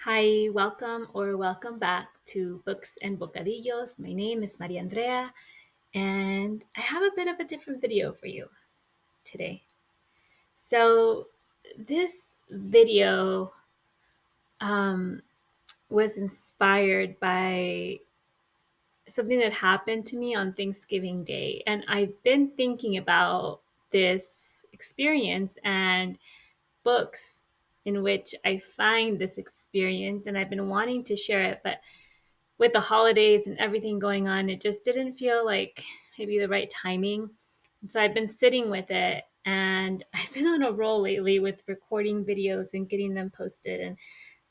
Hi, welcome back to Books and Bocadillos. My name is Mariandrea, and I have a bit of a different video for you today. So, this video um, was inspired by something that happened to me on Thanksgiving Day, and I've been thinking about this experience and books in which I find this experience, and I've been wanting to share it, but with the holidays and everything going on, it just didn't feel like maybe the right timing. And so I've been sitting with it, and I've been on a roll lately with recording videos and getting them posted. And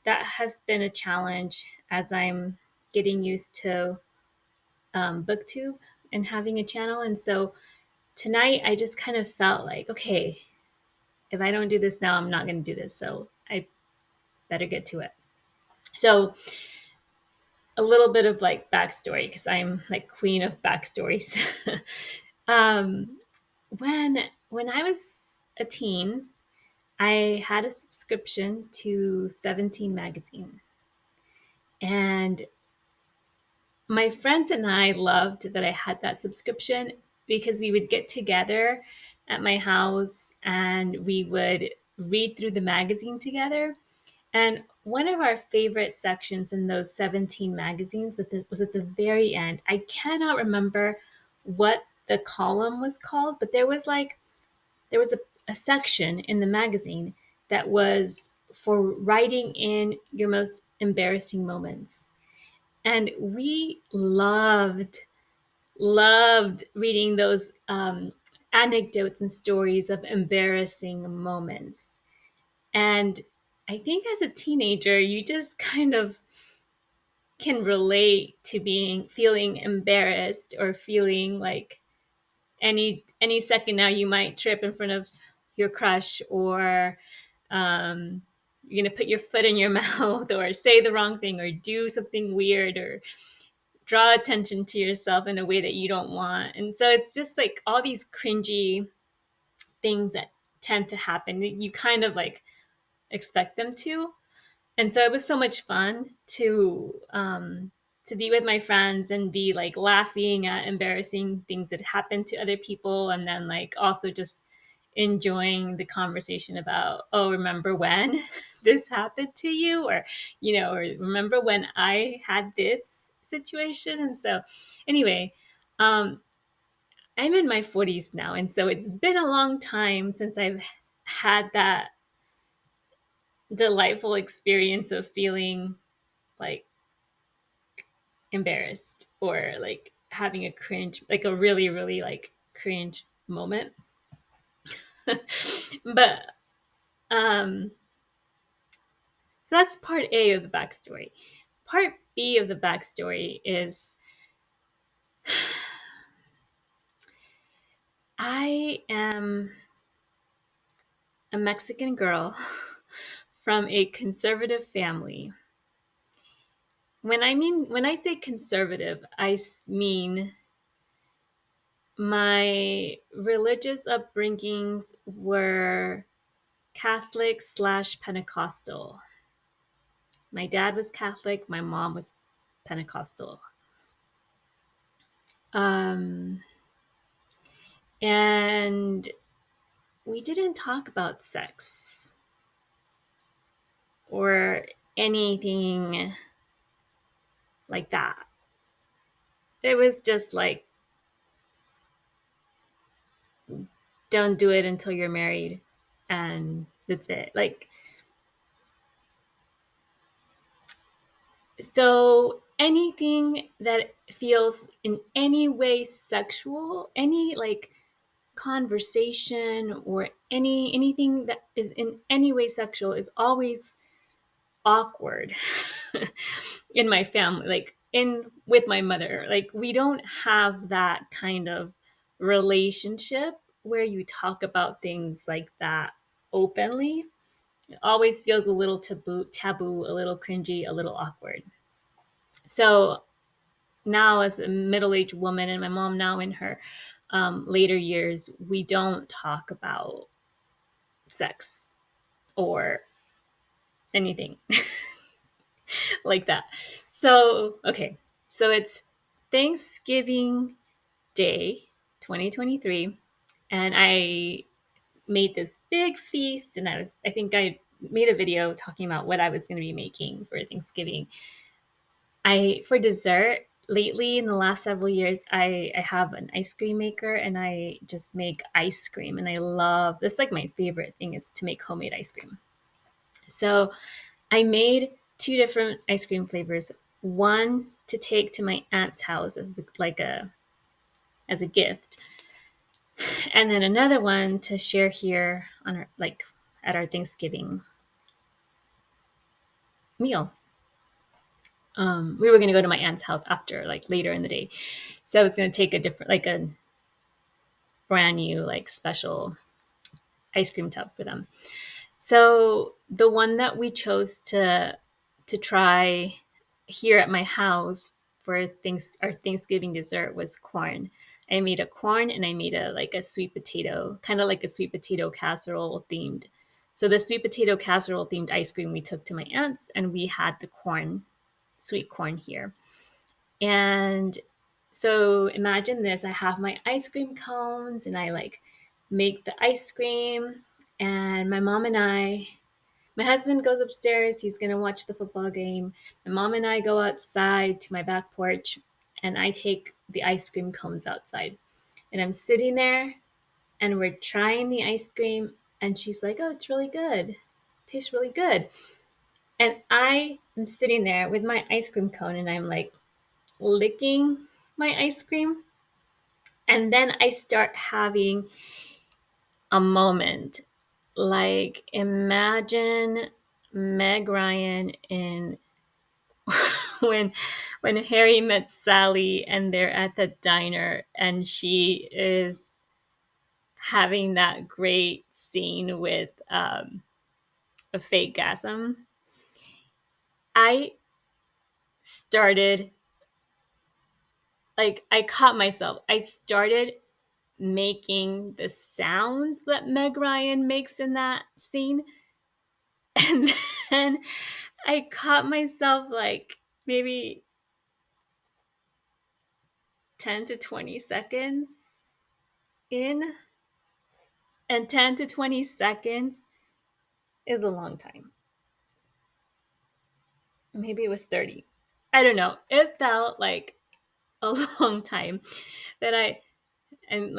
that has been a challenge as I'm getting used to BookTube and having a channel. And so tonight I just kind of felt like, okay, if I don't do this now, I'm not going to do this. So I better get to it. So a little bit of like backstory because I'm like queen of backstories. um, when I was a teen, I had a subscription to 17 magazine, and my friends and I loved that I had that subscription because we would get together at my house and we would read through the magazine together. And one of our favorite sections in those 17 magazines was at the very end. I cannot remember what the column was called, but there was a section in the magazine that was for writing in your most embarrassing moments. And we loved reading those anecdotes and stories of embarrassing moments. And I think as a teenager, you just kind of can relate to being feeling embarrassed or feeling like any second now you might trip in front of your crush, or you're gonna put your foot in your mouth or say the wrong thing or do something weird or draw attention to yourself in a way that you don't want. And so it's just like all these cringy things that tend to happen. You kind of like expect them to. And so it was so much fun to be with my friends and be like laughing at embarrassing things that happened to other people, and then like also just enjoying the conversation about, oh, remember when this happened to you, or or remember when I had this situation. And so anyway, um I'm in my 40s now, and so it's been a long time since I've had that delightful experience of feeling like embarrassed or like having a cringe, like a really, really like cringe moment. But so that's part A of the backstory. Part B of the backstory is I am a Mexican girl from a conservative family. When I say conservative, I mean my religious upbringings were Catholic slash Pentecostal. My dad was Catholic, my mom was Pentecostal. Um, and we didn't talk about sex or anything like that. It was just like, don't do it until you're married, and that's it. Like, so anything that feels in any way sexual, any like conversation or anything that is in any way sexual is always awkward in my family, like in with my mother. Like, we don't have that kind of relationship where you talk about things like that openly. It always feels a little taboo, a little cringy, a little awkward. So now, as a middle-aged woman, and my mom now in her later years, we don't talk about sex or anything. like that. So, okay. So it's Thanksgiving Day 2023. And I made this big feast. And I think I made a video talking about what I was going to be making for Thanksgiving. For dessert, lately in the last several years, I have an ice cream maker and I just make ice cream. And I love this, like my favorite thing is to make homemade ice cream. So I made two different ice cream flavors. One to take to my aunt's house as a gift, and then another one to share here on our at our Thanksgiving meal. We were going to go to my aunt's house after, like later in the day, so I was going to take a brand new special ice cream tub for them. So the one that we chose to try here at my house for our Thanksgiving dessert was corn. I made a corn and I made a sweet potato, kind of like a sweet potato casserole themed. So the sweet potato casserole themed ice cream we took to my aunt's, and we had the sweet corn here. And so imagine this, I have my ice cream cones and I make the ice cream, and my husband goes upstairs. He's going to watch the football game. My mom and I go outside to my back porch, and I take the ice cream cones outside. And I'm sitting there, and we're trying the ice cream, and she's like, "Oh, it's really good. It tastes really good." And I am sitting there with my ice cream cone, and I'm like licking my ice cream. And then I start having a moment. Like, imagine Meg Ryan in when Harry met Sally and they're at the diner and she is having that great scene with a fake gasm. I started I caught myself. I started making the sounds that Meg Ryan makes in that scene. And then I caught myself maybe 10 to 20 seconds in, and 10 to 20 seconds is a long time. Maybe it was 30. I don't know. It felt like a long time that I am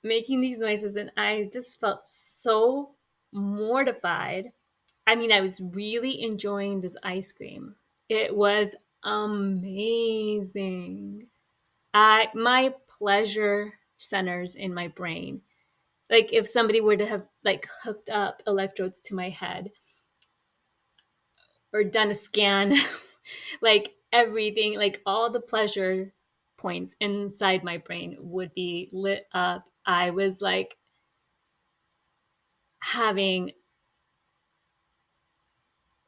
making these noises, and I just felt so mortified. I mean, I was really enjoying this ice cream. It was amazing. My pleasure centers in my brain. Like if somebody were to have hooked up electrodes to my head or done a scan, everything, all the pleasure points inside my brain would be lit up. I was having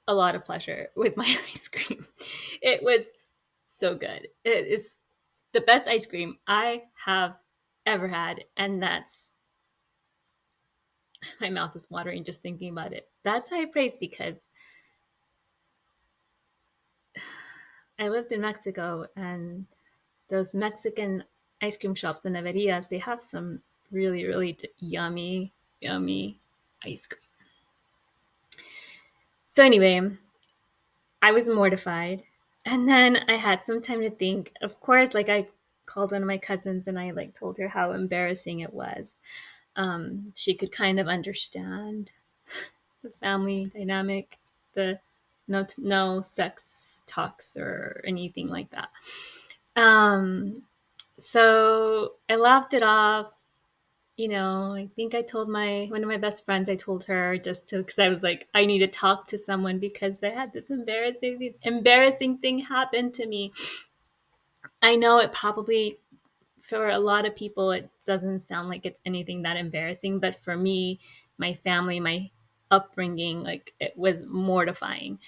a lot of pleasure with my ice cream. It was so good. It is the best ice cream I have ever had. And my mouth is watering just thinking about it. That's high praise because I lived in Mexico, and those Mexican ice cream shops, the neverias, they have some really, really yummy, yummy ice cream. So anyway, I was mortified. And then I had some time to think. Of course, I called one of my cousins and I told her how embarrassing it was. She could kind of understand the family dynamic, the no sex talks or anything like that. So I laughed it off. I think I told one of my best friends, I told her because I was I need to talk to someone because I had this embarrassing thing happen to me. I know it probably, for a lot of people, it doesn't sound like it's anything that embarrassing, but for me, my family, my upbringing, it was mortifying.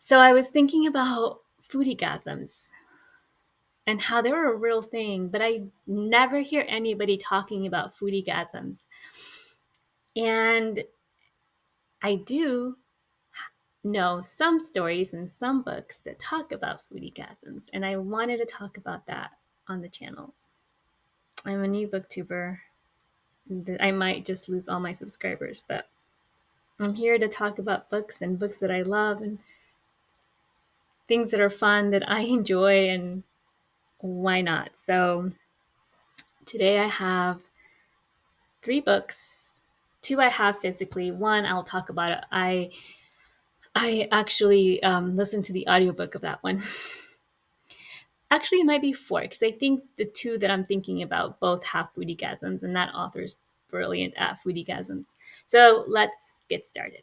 So I was thinking about foodiegasms and how they were a real thing, but I never hear anybody talking about foodiegasms. And I do know some stories and some books that talk about foodiegasms, and I wanted to talk about that on the channel. I'm a new booktuber. I might just lose all my subscribers, but I'm here to talk about books and books that I love and things that are fun that I enjoy, and why not? So today I have 3 books. 2 I have physically. One I'll talk about it. I actually listened to the audiobook of that one. Actually, it might be 4 because I think the 2 that I'm thinking about both have foodiegasms, and that author's brilliant at foodiegasms. So let's get started.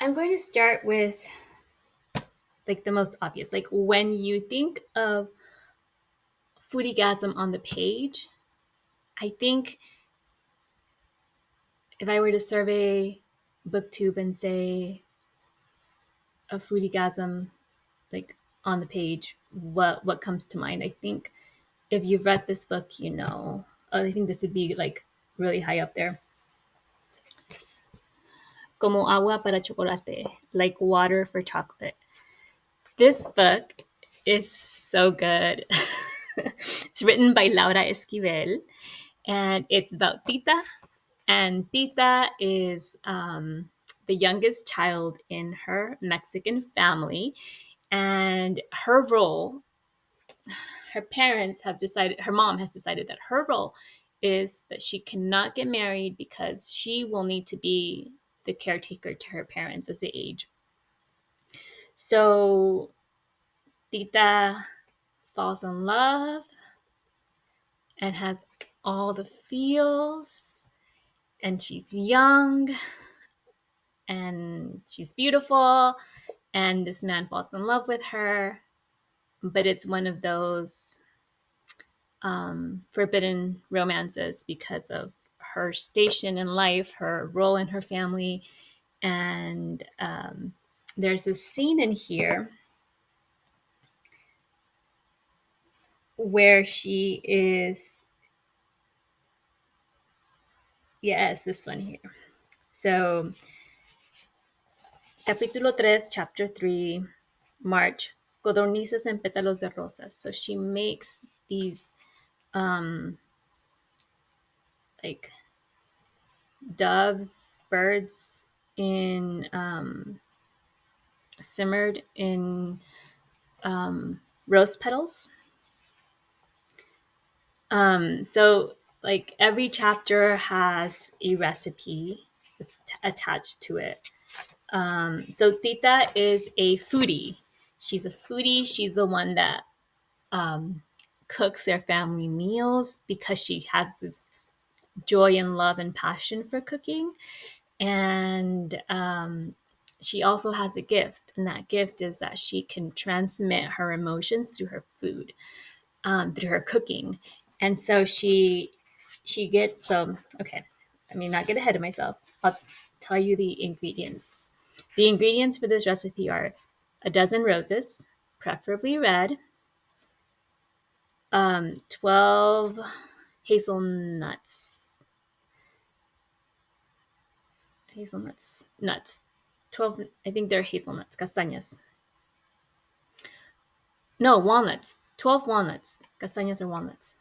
I'm going to start with like the most obvious. Like when you think of foodiegasm on the page, I think if I were to survey BookTube and say a foodiegasm like on the page, what comes to mind? I think if you've read this book, you know, I think this would be like really high up there. Como agua para chocolate, like water for chocolate. This book is so good. It's written by Laura Esquivel, and it's about Tita. And Tita is the youngest child in her Mexican family. And her role, her parents have decided, her mom has decided that her role is that she cannot get married because she will need to be the caretaker to her parents as they age. So Tita falls in love and has all the feels, and she's young and she's beautiful, and this man falls in love with her, but it's one of those forbidden romances because of her station in life, her role in her family. And there's a scene in here where she is, yes, this one here. So capítulo 3, chapter 3, March, codornices en pétalos de rosas. So she makes these like doves, birds in simmered in rose petals. So like every chapter has a recipe that's attached to it. So Tita is a foodie. She's a foodie. She's the one that cooks their family meals because she has this joy and love and passion for cooking. And she also has a gift, and that gift is that she can transmit her emotions through her food, through her cooking. And so she gets okay, I mean, not get ahead of myself. I'll tell you the ingredients. The ingredients for this recipe are a dozen roses, preferably red, 12 nuts, 12, I think they're hazelnuts, castañas. No, walnuts, 12 walnuts, castañas are walnuts.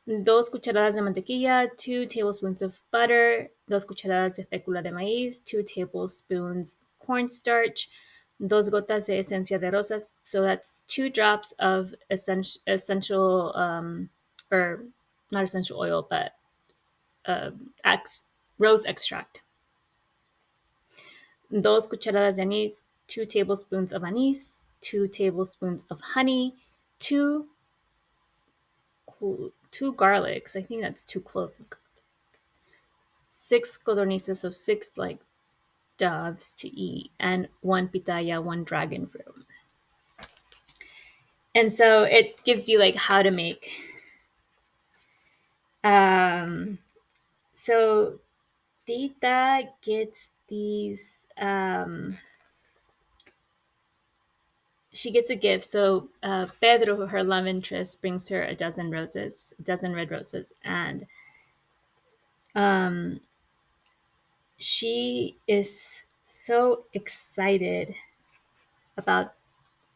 2 cucharadas de mantequilla, 2 tablespoons of butter, 2 cucharadas de fécula de maíz, 2 tablespoons cornstarch, 2 gotas de esencia de rosas. So that's 2 drops of essential, or not essential oil, but rose extract. 2 cucharadas de anís, 2 tablespoons of anís, 2 tablespoons of honey, 2 garlics. I think that's 2 cloves of garlic. 6 codornices, so 6 like doves to eat, and 1 pitaya, 1 dragon fruit. And so it gives you like how to make. So Tita gets these. She gets a gift. So Pedro, her love interest, brings her a dozen red roses, and she is so excited about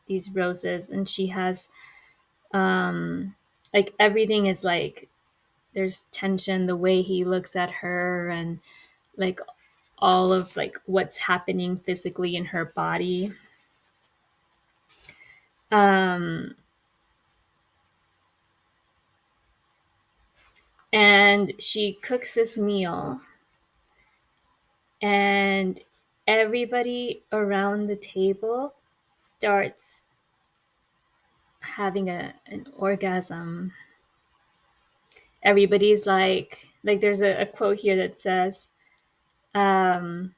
these roses, and she has like everything is like there's tension, the way he looks at her, and like all of like what's happening physically in her body. um and she cooks this meal, and everybody around the table starts having an orgasm. Everybody's like there's a quote here that says, um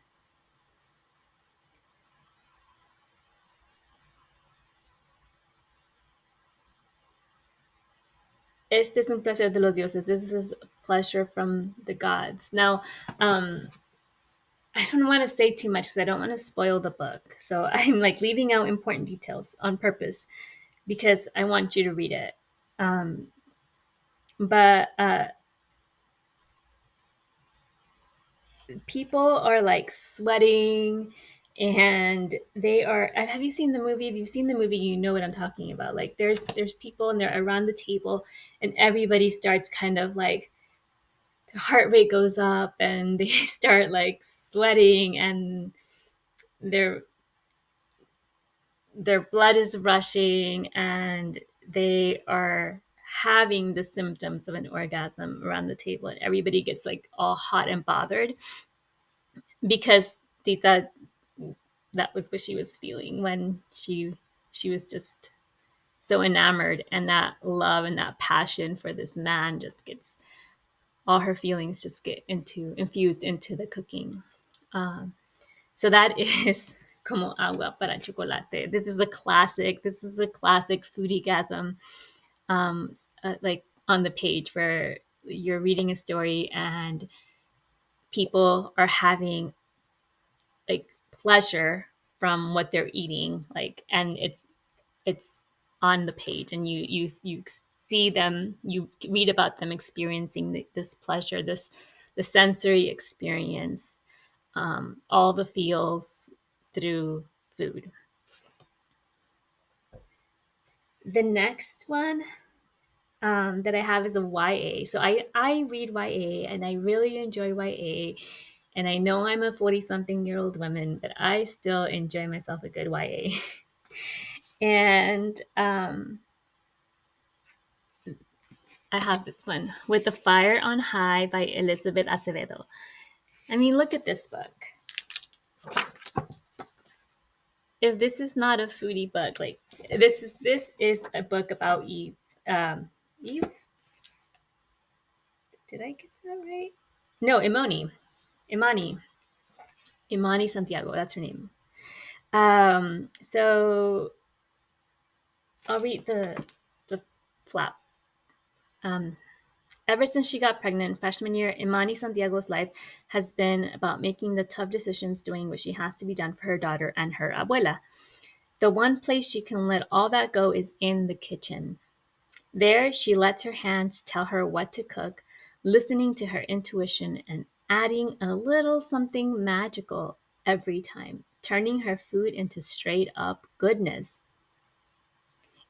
este es un placer de los dioses. This is pleasure from the gods. Now, um I don't want to say too much because I don't want to spoil the book. So I'm like leaving out important details on purpose because I want you to read it. Um, but people are like sweating, and they are. Have you seen the movie? If you've seen the movie, you know what I'm talking about. Like there's people and they're around the table, and everybody starts kind of like their heart rate goes up, and they start like sweating, and they're their blood is rushing, and they are having the symptoms of an orgasm around the table, and everybody gets like all hot and bothered because Tita, that was what she was feeling when she was just so enamored, and that love and that passion for this man just gets all her feelings just get into infused into the cooking. um, So that is Como Agua para Chocolate. This is a classic. This is a classic foodiegasm, like on the page where you're reading a story and people are having like pleasure from what they're eating, like, and it's on the page, and you see them, you read about them experiencing this pleasure, this the sensory experience, all the feels through food. The next one that I have is a YA. So I read YA and I really enjoy YA. And I know I'm a 40 something year old woman, but I still enjoy myself a good YA. And I have this one, With the Fire on High by Elizabeth Acevedo. I mean, look at this book. If this is not a foodie book, like this is a book about Eve. Eve? Did I get that right? No, Imani. Imani Santiago. That's her name. So I'll read the flap. Um, Ever since she got pregnant freshman year, Imani Santiago's life has been about making the tough decisions, doing what she has to be done for her daughter and her abuela. The one place she can let all that go is in the kitchen. There, she lets her hands tell her what to cook, listening to her intuition and adding a little something magical every time, turning her food into straight up goodness.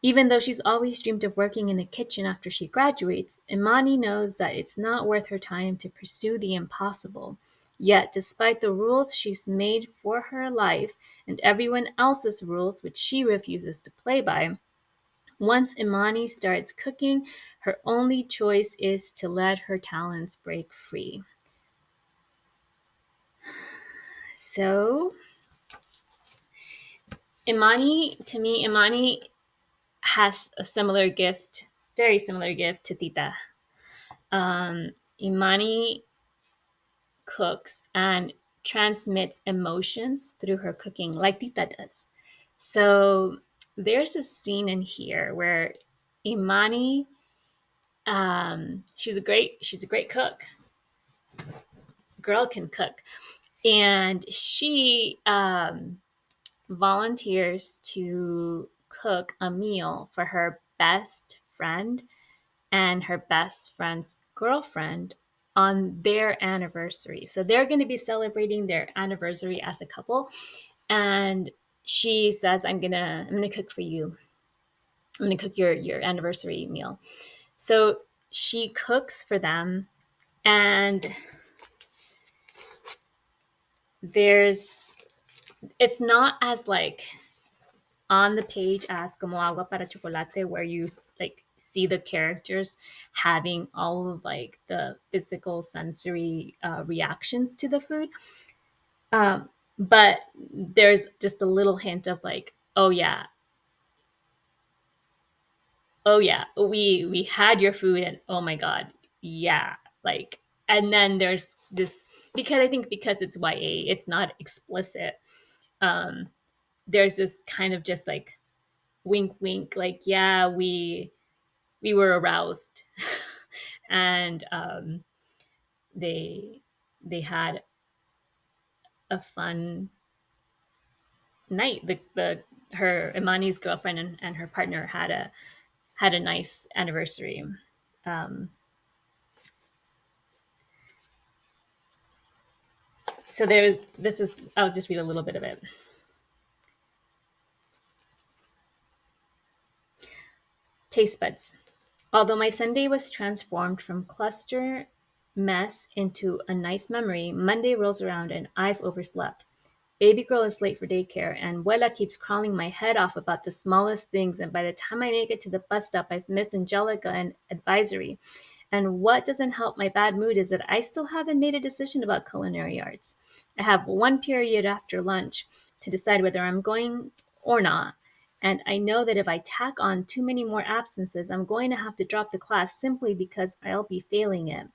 Even though she's always dreamed of working in a kitchen after she graduates, Imani knows that it's not worth her time to pursue the impossible. Yet, despite the rules she's made for her life and everyone else's rules, which she refuses to play by, once Imani starts cooking, her only choice is to let her talents break free. So, Imani has a similar gift, very similar gift to Tita. Imani cooks and transmits emotions through her cooking like Tita does. So there's a scene in here where Imani, she's a great cook. Girl can cook, and she volunteers to cook a meal for her best friend and her best friend's girlfriend on their anniversary. So they're going to be celebrating their anniversary as a couple. And she says, I'm gonna cook for you. I'm gonna cook your anniversary meal. So she cooks for them, and it's not as like on the page as Como Agua para Chocolate, where you like see the characters having all of like the physical sensory reactions to the food. But there's just a little hint of like, oh yeah, we had your food, and oh my god, yeah, like, and then there's this, because I think because it's YA, it's not explicit. Um, there's this kind of just like wink, wink, like, yeah, we were aroused, and they they had a fun night. The her Imani's girlfriend and her partner had a nice anniversary. Um, so this is, I'll just read a little bit of it. Taste buds. Although my Sunday was transformed from cluster mess into a nice memory, Monday rolls around and I've overslept. Baby girl is late for daycare, and Vuela keeps crawling my head off about the smallest things, and by the time I make it to the bus stop, I've missed Angelica and advisory. And what doesn't help my bad mood is that I still haven't made a decision about culinary arts. I have one period after lunch to decide whether I'm going or not. And I know that if I tack on too many more absences, I'm going to have to drop the class simply because I'll be failing it.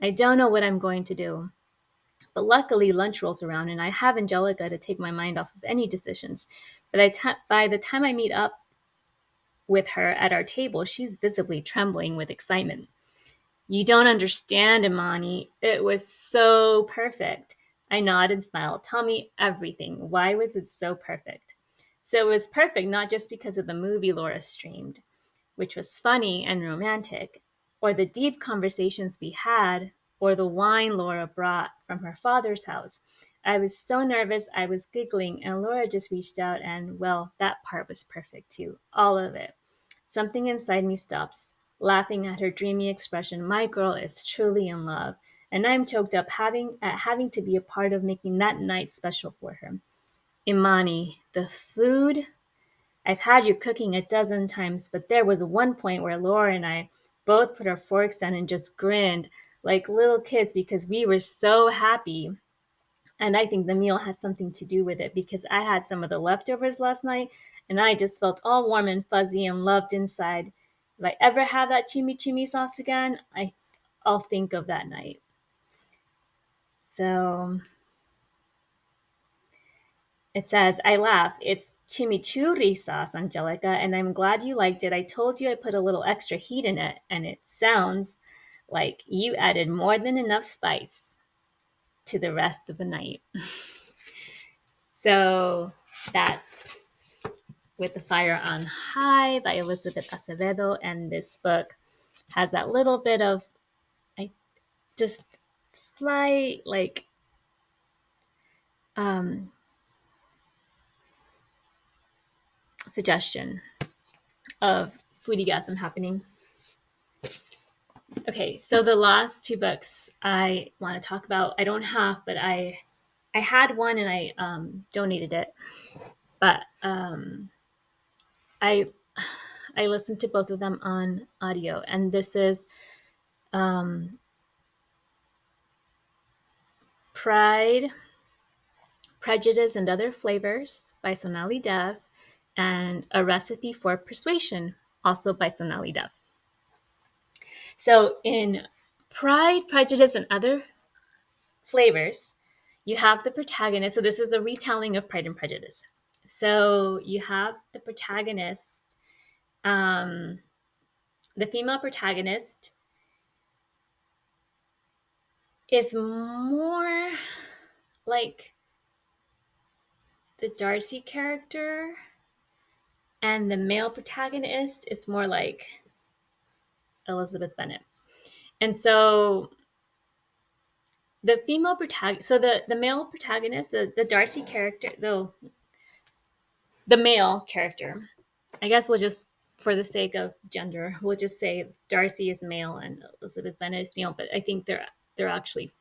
I don't know what I'm going to do. But luckily, lunch rolls around and I have Angelica to take my mind off of any decisions. But by the time I meet up with her at our table, she's visibly trembling with excitement. You don't understand, Imani. It was so perfect. I nod and smile. Tell me everything. Why was it so perfect? So it was perfect not just because of the movie Laura streamed, which was funny and romantic, or the deep conversations we had, or the wine Laura brought from her father's house. I was so nervous, I was giggling, and Laura just reached out, and well, that part was perfect too. All of it. Something inside me stops, laughing at her dreamy expression. My girl is truly in love, and I'm choked up having to be a part of making that night special for her. Imani, the food. I've had you cooking a dozen times, but there was one point where Laura and I both put our forks down and just grinned like little kids because we were so happy. And I think the meal had something to do with it because I had some of the leftovers last night and I just felt all warm and fuzzy and loved inside. If I ever have that chimichurri sauce again, I'll think of that night. So it says, I laugh. It's chimichurri sauce, Angelica, and I'm glad you liked it. I told you I put a little extra heat in it, and it sounds like you added more than enough spice to the rest of the night. So that's With the Fire on High by Elizabeth Acevedo, and this book has that little bit of, I just slight like suggestion of foodiegasm happening. Okay, so the last two books I want to talk about, I don't have, but I had one and I donated it, but I I listened to both of them on audio, and this is Pride, Prejudice, and Other Flavors by Sonali Dev, and A Recipe for Persuasion, also by Sonali Dev. So in Pride, Prejudice, and Other Flavors, you have the protagonist. So this is a retelling of Pride and Prejudice. So you have the protagonist, the female protagonist is more like the Darcy character, and the male protagonist is more like Elizabeth Bennet. And so the female protagonist, so the male protagonist, the Darcy character, though the male character, I guess we'll just, for the sake of gender, we'll just say Darcy is male and Elizabeth Bennet is female, but I think they're actually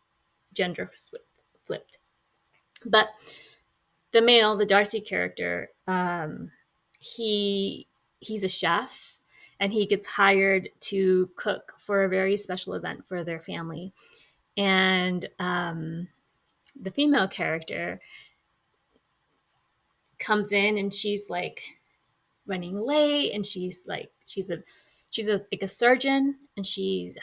gender flipped. But the male, the Darcy character, he he's a chef, and he gets hired to cook for a very special event for their family. And the female character comes in, and she's like running late, and she's a like a surgeon, and she's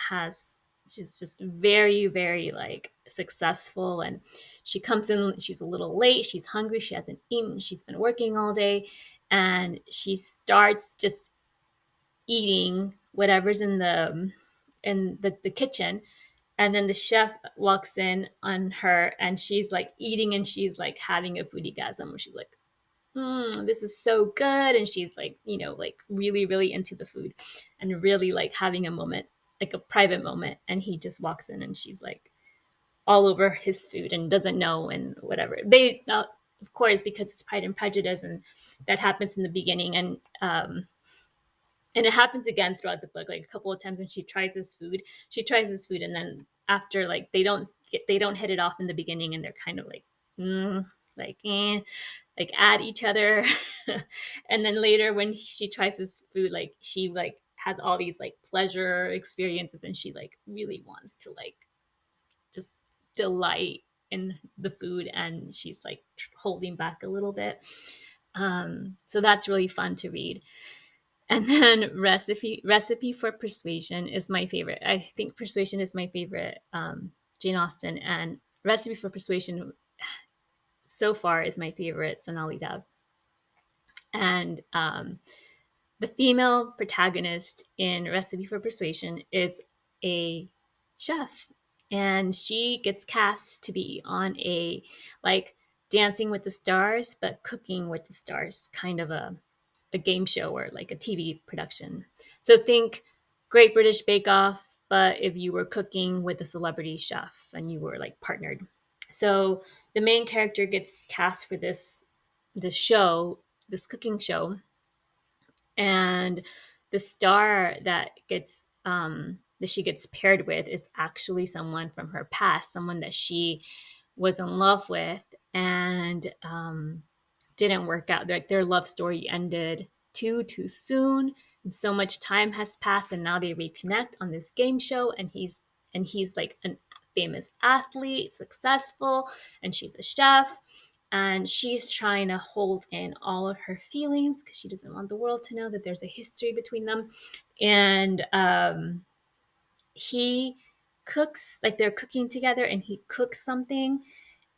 just very, very like successful. And she comes in, she's a little late, she's hungry, she hasn't eaten, she's been working all day, and she starts just eating whatever's in the kitchen. And then the chef walks in on her, and she's like eating, and she's like having a foodiegasm, where she's like, this is so good. And she's like, like really, really into the food, and really like having a moment, like a private moment. And he just walks in, and she's like all over his food and doesn't know, and whatever. Of course, because it's Pride and Prejudice, and that happens in the beginning. And it happens again throughout the book, like a couple of times when she tries his food, and then after, like, they don't hit it off in the beginning, and they're kind of like, like, like at each other. And then later, when she tries his food, like, she like has all these like pleasure experiences, and she like really wants to like just delight in the food, and she's like holding back a little bit. So that's really fun to read. And then Recipe for Persuasion is my favorite. I think Persuasion is my favorite Jane Austen, and Recipe for Persuasion so far is my favorite Sonali Dove. And the female protagonist in Recipe for Persuasion is a chef, and she gets cast to be on a like Dancing with the Stars, but Cooking with the Stars, kind of a game show, or like a TV production. So think Great British Bake Off, but if you were cooking with a celebrity chef and you were like partnered. So the main character gets cast for this show, this cooking show, and the star that she gets paired with is actually someone from her past, someone that she was in love with, and didn't work out. Like, their love story ended too soon, and so much time has passed, and now they reconnect on this game show. And he's like a famous athlete, successful, and she's a chef, and she's trying to hold in all of her feelings because she doesn't want the world to know that there's a history between them. And he cooks, like, they're cooking together, and he cooks something,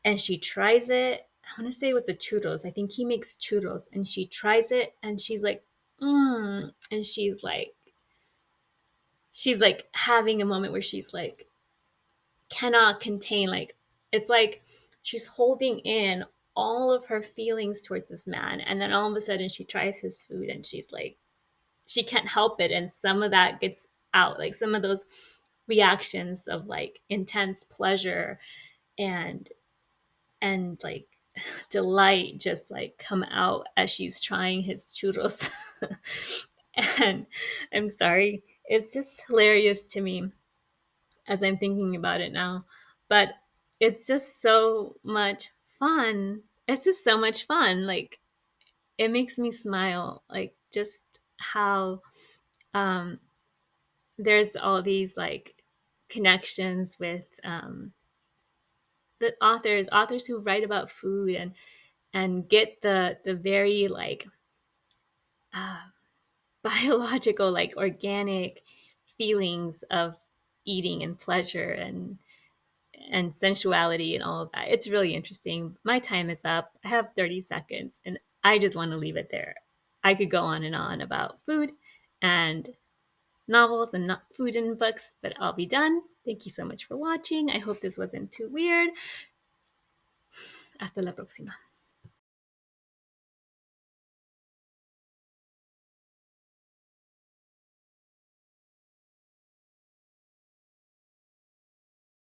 and she tries it. I want to say it was the churros. I think he makes churros, and she tries it, and she's like, and she's like having a moment where she's like cannot contain, like, it's like she's holding in all of her feelings towards this man, and then all of a sudden she tries his food, and she's like, she can't help it, and some of that gets out, like some of those reactions of like intense pleasure and like delight just like come out as she's trying his churros. And I'm sorry, it's just hilarious to me as I'm thinking about it now. But it's just so much fun. It's just so much fun. Like, it makes me smile. Like, just how there's all these like connections with the authors who write about food, and get the very like biological, like organic feelings of eating and pleasure and sensuality and all of that. It's really interesting. My time is up. I have 30 seconds, and I just want to leave it there. I could go on and on about food and novels and not food and books, but I'll be done. Thank you so much for watching. I hope this wasn't too weird. Hasta la próxima.